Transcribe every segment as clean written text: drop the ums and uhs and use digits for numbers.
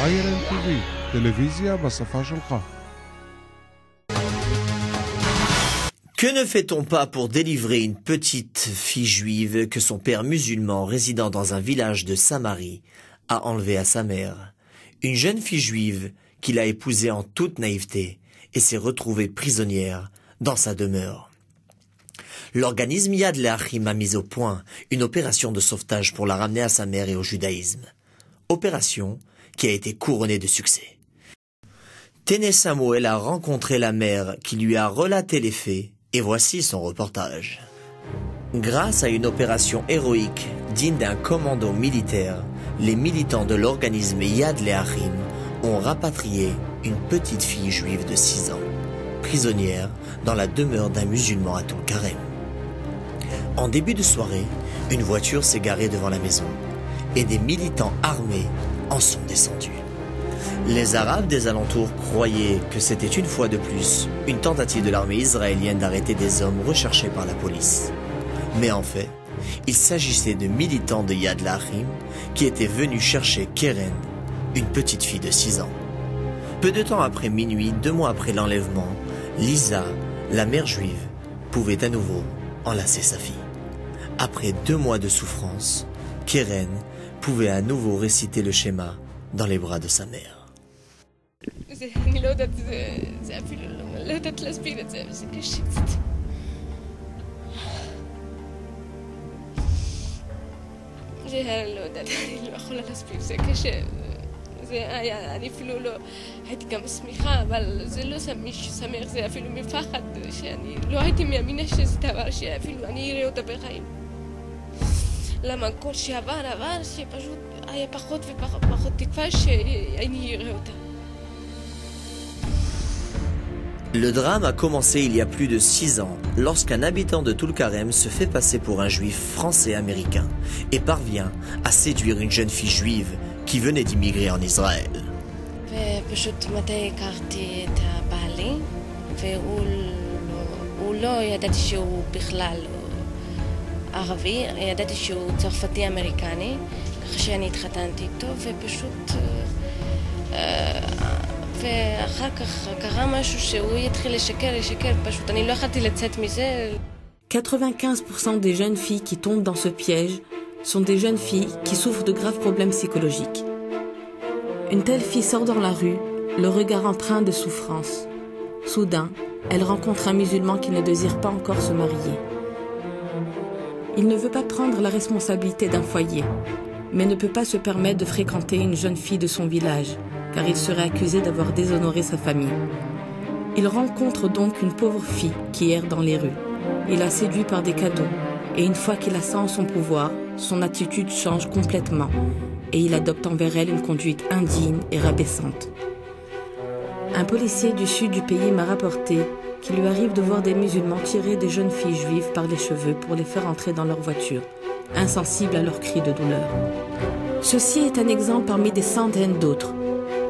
IRN TV, טלוויזיה בשפה שלך. Que ne fait-on pas pour délivrer une petite fille juive que son père musulman résidant dans un village de Samarie a enlevée à sa mère? Une jeune fille juive qu'il a épousée en toute naïveté et s'est retrouvée prisonnière dans sa demeure. L'organisme Yad Le'achim a mis au point une opération de sauvetage pour la ramener à sa mère et au judaïsme. Opération qui a été couronnée de succès. Téné Samuel a rencontré la mère qui lui a relaté les faits et voici son reportage. Grâce à une opération héroïque digne d'un commando militaire, les militants de l'organisme Yad Le'achim ont rapatrié une petite fille juive de 6 ans, prisonnière dans la demeure d'un musulman à Tulkarem. En début de soirée, une voiture s'est garée devant la maison et des militants armés en sont descendus. Les Arabes des alentours croyaient que c'était une fois de plus une tentative de l'armée israélienne d'arrêter des hommes recherchés par la police. Mais en fait, il s'agissait de militants de Yad Le'achim qui étaient venus chercher Keren, une petite fille de 6 ans. Peu de temps après minuit, 2 mois après l'enlèvement, Lisa, la mère juive, pouvait à nouveau enlacer sa fille. Après 2 mois de souffrance, Keren pouvait à nouveau réciter le schéma dans les bras de sa mère. אני לא יודעת, זה אפילו לא יודעת להסביר את זה, אבל זה קשה קצת. אני לא יודעת, אני לא יכולה להסביר, זה קשה. זה היה, אני אפילו לא, הייתי גם שמחה, אבל זה לא שמח, זה אפילו מפחד, שאני לא הייתי מאמינה שזה דבר שאפילו אני אראה אותה בחיים. למה כל שעבר, שפשוט היה פחות ופחות תקווה שאני אראה אותה. Le drame a commencé il y a plus de 6 ans, lorsqu'un habitant de Tulkarem se fait passer pour un juif français-américain et parvient à séduire une jeune fille juive qui venait d'immigrer en Israël. ופשוט מתי הכרתי את הבעלי, והוא לא ידעתי שהוא בכלל ערבי, ידעתי שהוא צרפתי-אמריקני, ככה שאני התחתנתי איתו, ופשוט... ואחר כך קרה משהו שהוא יתחיל לשקר, פשוט אני לא יכולתי לצאת מזה. 95% des jeunes filles qui tombent dans ce piège sont des jeunes filles qui souffrent de graves problèmes psychologiques. Une telle fille sort dans la rue, le regard empreint de souffrance. Soudain, elle rencontre un musulman qui ne désire pas encore se marier. Il ne veut pas prendre la responsabilité d'un foyer, mais ne peut pas se permettre de fréquenter une jeune fille de son village, car il serait accusé d'avoir déshonoré sa famille. Il rencontre donc une pauvre fille qui erre dans les rues. Il la séduit par des cadeaux, et une fois qu'il la sent en son pouvoir, son attitude change complètement, et il adopte envers elle une conduite indigne et rabaissante. Un policier du sud du pays m'a rapporté qu'il lui arrive de voir des musulmans tirer des jeunes filles juives par les cheveux pour les faire entrer dans leur voiture, insensibles à leurs cris de douleur. Ceci est un exemple parmi des centaines d'autres.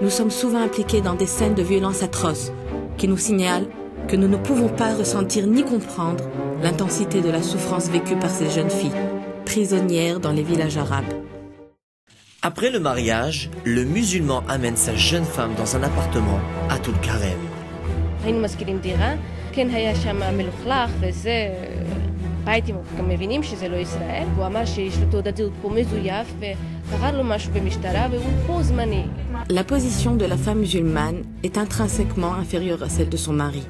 Nous sommes souvent impliqués dans des scènes de violence atroces qui nous signalent que nous ne pouvons pas ressentir ni comprendre l'intensité de la souffrance vécue par ces jeunes filles, prisonnières dans les villages arabes. Après le mariage, le musulman amène sa jeune femme dans un appartement à Tulkarem. היינו משכירים דירה, כן היה שם מלוכלך וזה... בית גם מבינים שזה לא ישראל, והוא אמר שיש לו תעודת זהות פה מזויף וקרה לו משהו במשטרה והוא פה זמני. La position de la femme musulmane est intrinsèquement inférieure à celle de son mari.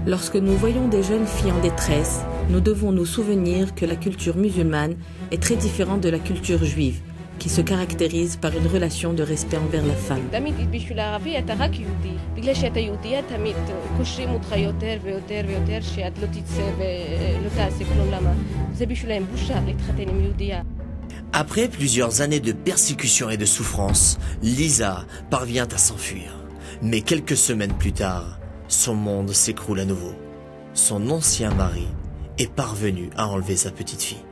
Lorsque nous voyons des jeunes filles en détresse, nous devons nous souvenir que la culture musulmane est très différente de la culture juive, qui se caractérise par une relation de respect envers la femme. תמיד בשביל הערבי אתה רק יהודי. בגלל שאתה יהודייה תמיד קושרים אותך יותר ויותר ויותר שאת לא תצא ולא תעשה כלום. למה? זה בשבילהם בושה להתחתן עם יהודייה. Après plusieurs années de persécution et de souffrance, Lisa parvient à s'enfuir. Mais quelques semaines plus tard, son monde s'écroule à nouveau. Son ancien mari est parvenu à enlever sa petite fille.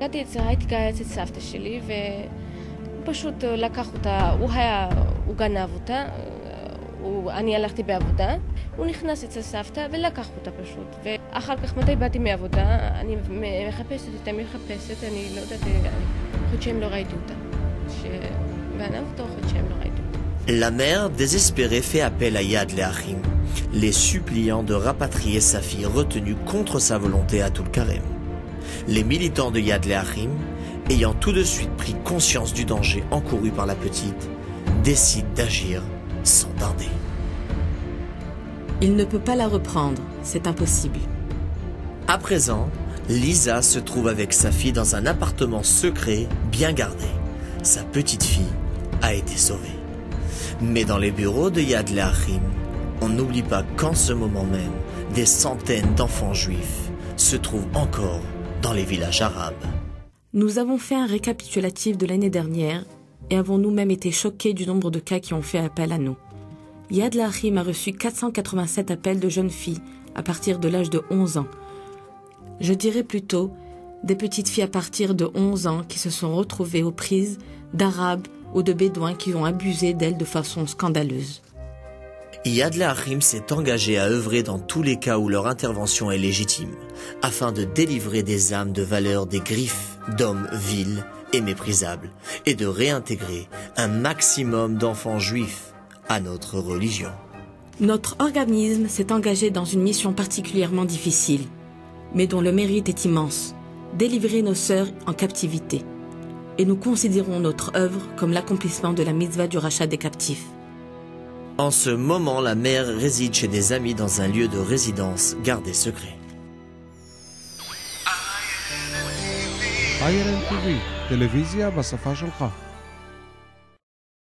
הגעתי אצלה, הייתי גאה אצל סבתא שלי והוא פשוט לקח אותה, הוא גנב אותה, אני הלכתי בעבודה, הוא נכנס אצל סבתא ולקח אותה פשוט. ואחר כך מתי באתי מעבודה, אני מחפשת אותה, אני לא יודעת, חודשיים לא ראיתי אותה. שגנב אותו, חודשיים לא ראיתי אותה. La mère, désespérée, fait appel à Yad Le'achim, les suppliant de rapatrier sa fille retenue contre sa volonté à Toul-Karem. Les militants de Yad Le'achim, ayant tout de suite pris conscience du danger encouru par la petite, décident d'agir sans tarder. Il ne peut pas la reprendre, c'est impossible. À présent, Lisa se trouve avec sa fille dans un appartement secret bien gardé. Sa petite fille a été sauvée. Mais dans les bureaux de Yad Le'achim, on n'oublie pas qu'en ce moment même, des centaines d'enfants juifs se trouvent encore dans les villages arabes. Nous avons fait un récapitulatif de l'année dernière et avons nous-mêmes été choqués du nombre de cas qui ont fait appel à nous. Yad Le'achim a reçu 487 appels de jeunes filles à partir de l'âge de 11 ans. Je dirais plutôt des petites filles à partir de 11 ans qui se sont retrouvées aux prises d'Arabes ou de Bédouins qui ont abusé d'elles de façon scandaleuse. Yad Le'achim s'est engagé à œuvrer dans tous les cas où leur intervention est légitime, afin de délivrer des âmes de valeur des griffes d'hommes vils et méprisables, et de réintégrer un maximum d'enfants juifs à notre religion. Notre organisme s'est engagé dans une mission particulièrement difficile, mais dont le mérite est immense, délivrer nos sœurs en captivité. Et nous considérons notre œuvre comme l'accomplissement de la mitzvah du rachat des captifs. En ce moment, la mère réside chez des amis dans un lieu de résidence gardé secret. IRN TV, טלוויזיה בשפה שלך.